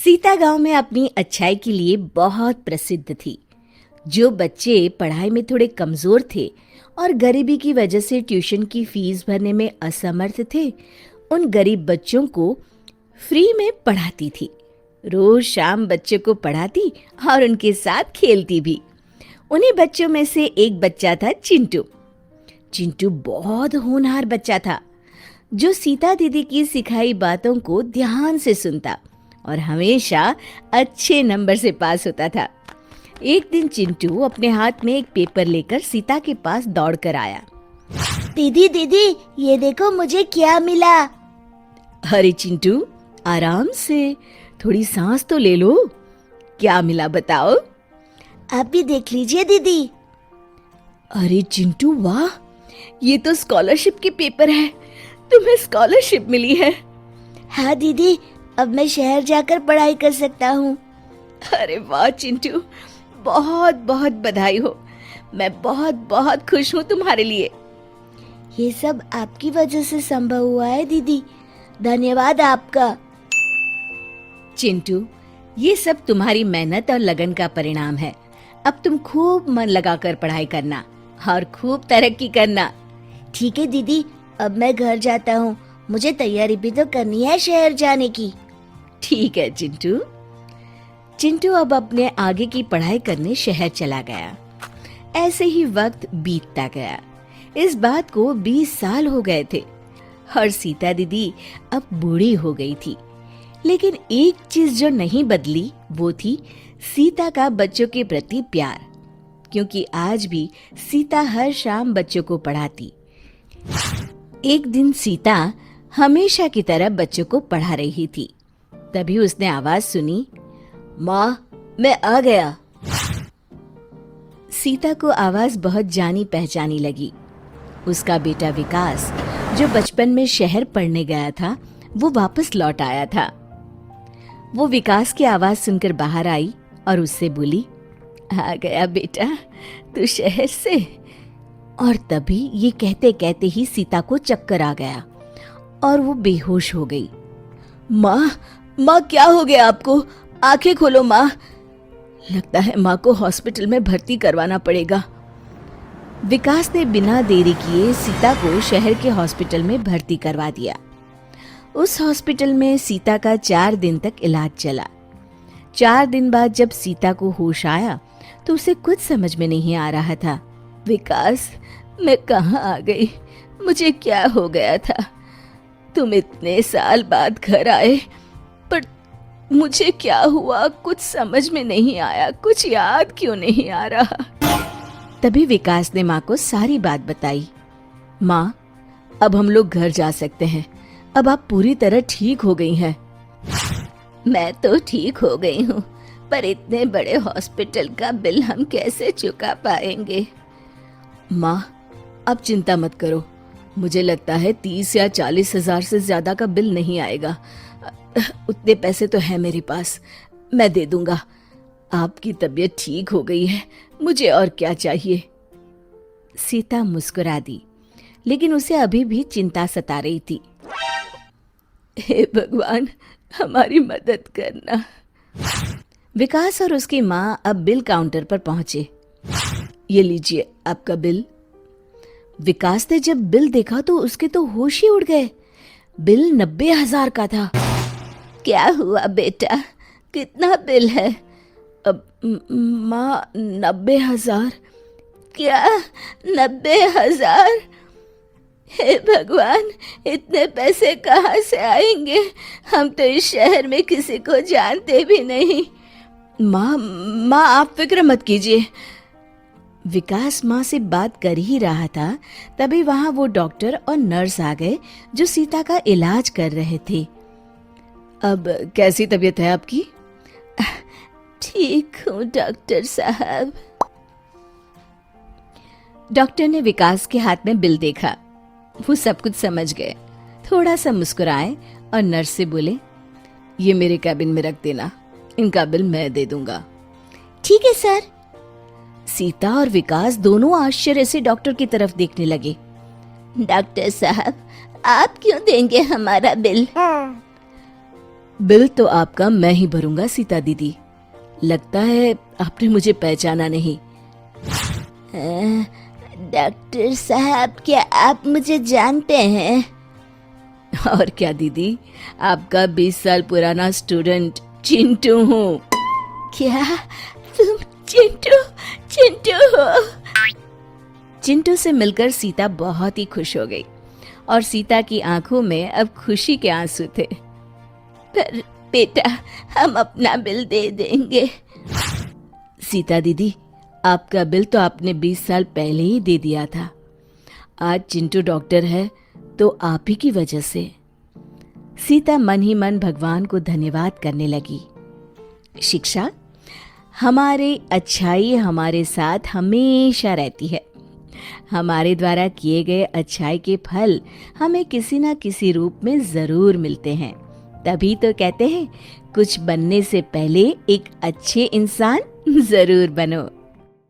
सीता गांव में अपनी अच्छाई के लिए बहुत प्रसिद्ध थी। जो बच्चे पढ़ाई में थोड़े कमजोर थे और गरीबी की वजह से ट्यूशन की फीस भरने में असमर्थ थे, उन गरीब बच्चों को फ्री में पढ़ाती थी। रोज शाम बच्चों को पढ़ाती और उनके साथ खेलती भी। उन्हीं बच्चों में से एक बच्चा था चिंटू। चिंटू बहुत होनहार बच्चा था, जो सीता दीदी की सिखाई बातों को ध्यान से सुनता और हमेशा अच्छे नंबर से पास होता था। एक दिन चिंटू अपने हाथ में एक पेपर लेकर सीता के पास दौड़कर आया। दीदी दीदी, ये देखो मुझे क्या मिला। अरे चिंटू, आराम से, थोड़ी सांस तो ले लो। क्या मिला बताओ? आप भी देख लीजिए दीदी। अरे चिंटू, वाह, ये तो स्कॉलरशिप के पेपर है। तुम्हें स्कॉलरशिप मिली है? हाँ दीदी, अब मैं शहर जाकर पढ़ाई कर सकता हूँ। अरे वाह चिंटू, बहुत बहुत बधाई हो। मैं बहुत बहुत खुश हूँ तुम्हारे लिए। ये सब आपकी वजह से संभव हुआ है दीदी, धन्यवाद आपका। चिंटू, ये सब तुम्हारी मेहनत और लगन का परिणाम है। अब तुम खूब मन लगाकर पढ़ाई करना और खूब तरक्की करना। ठीक है दीदी, अब मैं घर जाता हूँ। मुझे तैयारी भी तो करनी है शहर जाने की। ठीक है चिंटू। चिंटू अब अपने आगे की पढ़ाई करने शहर चला गया। ऐसे ही वक्त बीतता गया। इस बात को 20 साल हो गए थे और सीता दीदी अब बूढ़ी हो गई थी। लेकिन एक चीज जो नहीं बदली वो थी सीता का बच्चों के प्रति प्यार, क्योंकि आज भी सीता हर शाम बच्चों को पढ़ाती। एक दिन सीता हमेशा की तरह बच्चों को पढ़ा रही थी। तभी उसने आवाज सुनी, माँ, मैं आ गया। सीता को आवाज बहुत जानी पहचानी लगी। उसका बेटा विकास, जो बचपन में शहर पढ़ने गया था, वो वापस लौट आया था। वो विकास की आवाज सुनकर बाहर आई और उससे बोली, आ गया बेटा तू शहर से? और तभी ये कहते कहते ही सीता को चक्कर आ गया और वो बेहोश हो गई। माँ, माँ, क्या हो गया आपको? आंखें खोलो माँ। लगता है माँ को हॉस्पिटल में भर्ती करवाना पड़ेगा। विकास ने बिना देरी किए सीता को शहर के हॉस्पिटल में भर्ती करवा दिया। उस हॉस्पिटल में सीता का 4 दिन तक इलाज चला। 4 दिन बाद जब सीता को होश आया तो उसे कुछ समझ में नहीं आ रहा था। विकास, मैं कहाँ आ गई? मुझे क्या हो गया था? तुम इतने साल बाद घर आए, पर मुझे क्या हुआ कुछ समझ में नहीं आया। कुछ याद क्यों नहीं आ रहा? तभी विकास ने माँ को सारी बात बताई। माँ, अब हम लोग घर जा सकते हैं। अब आप पूरी तरह ठीक हो गई हैं। मैं तो ठीक हो गई हूँ, पर इतने बड़े हॉस्पिटल का बिल हम कैसे चुका पाएंगे? माँ, अब चिंता मत करो। मुझे लगता है 30 या 40 हजार से ज्यादा का बिल नहीं आएगा। उतने पैसे तो है मेरे पास, मैं दे दूंगा। आपकी तबीयत ठीक हो गई है, मुझे और क्या चाहिए? सीता मुस्कुरा दी, लेकिन उसे अभी भी चिंता सता रही थी। हे भगवान, हमारी मदद करना। विकास और उसकी माँ अब बिल काउंटर पर पहुंचे। ये लीजिए आपका बिल। विकास ने जब बिल देखा तो उसके तो होश ही उड़ गए। बिल 90,000 का था। क्या हुआ बेटा, कितना बिल है? अब माँ, 90,000। क्या 90,000? हे भगवान, इतने पैसे कहाँ से आएंगे? हम तो इस शहर में किसी को जानते भी नहीं। माँ, आप फिक्र मत कीजिए। विकास माँ से बात कर ही रहा था, तभी वहाँ वो डॉक्टर और नर्स आ गए जो सीता का इलाज कर रहे थे। अब कैसी तबीयत है आपकी? ठीक हूँ डॉक्टर साहब। डॉक्टर ने विकास के हाथ में बिल देखा। वो सब कुछ समझ गए, थोड़ा सा मुस्कुराए और नर्स से बोले, ये मेरे कैबिन में रख देना, इनका बिल मैं दे दूंगा। ठीक है सर। सीता और विकास दोनों आश्चर्य से डॉक्टर की तरफ देखने लगे। डॉक्टर साहब, आप क्यों देंगे हमारा बिल? बिल तो आपका मैं ही भरूंगा सीता दीदी। लगता है आपने मुझे पहचाना नहीं। डॉक्टर साहब, क्या आप मुझे जानते हैं? और क्या दीदी, आपका 20 साल पुराना स्टूडेंट चिंटू हूँ। क्या तुम चिंटू चिंटू हो? चिंटू से मिलकर सीता बहुत ही खुश हो गई और सीता की आंखों में अब खुशी के आंसू थे। पर बेटा, हम अपना बिल दे देंगे। सीता दीदी, आपका बिल तो आपने 20 साल पहले ही दे दिया था। आज चिंटू डॉक्टर है तो आप ही की वजह से। सीता मन ही मन भगवान को धन्यवाद करने लगी। शिक्षा, हमारे अच्छाई हमारे साथ हमेशा रहती है। हमारे द्वारा किए गए अच्छाई के फल हमें किसी न किसी रूप में जरूर मिलते हैं। तभी तो कहते हैं, कुछ बनने से पहले एक अच्छे इंसान जरूर बनो।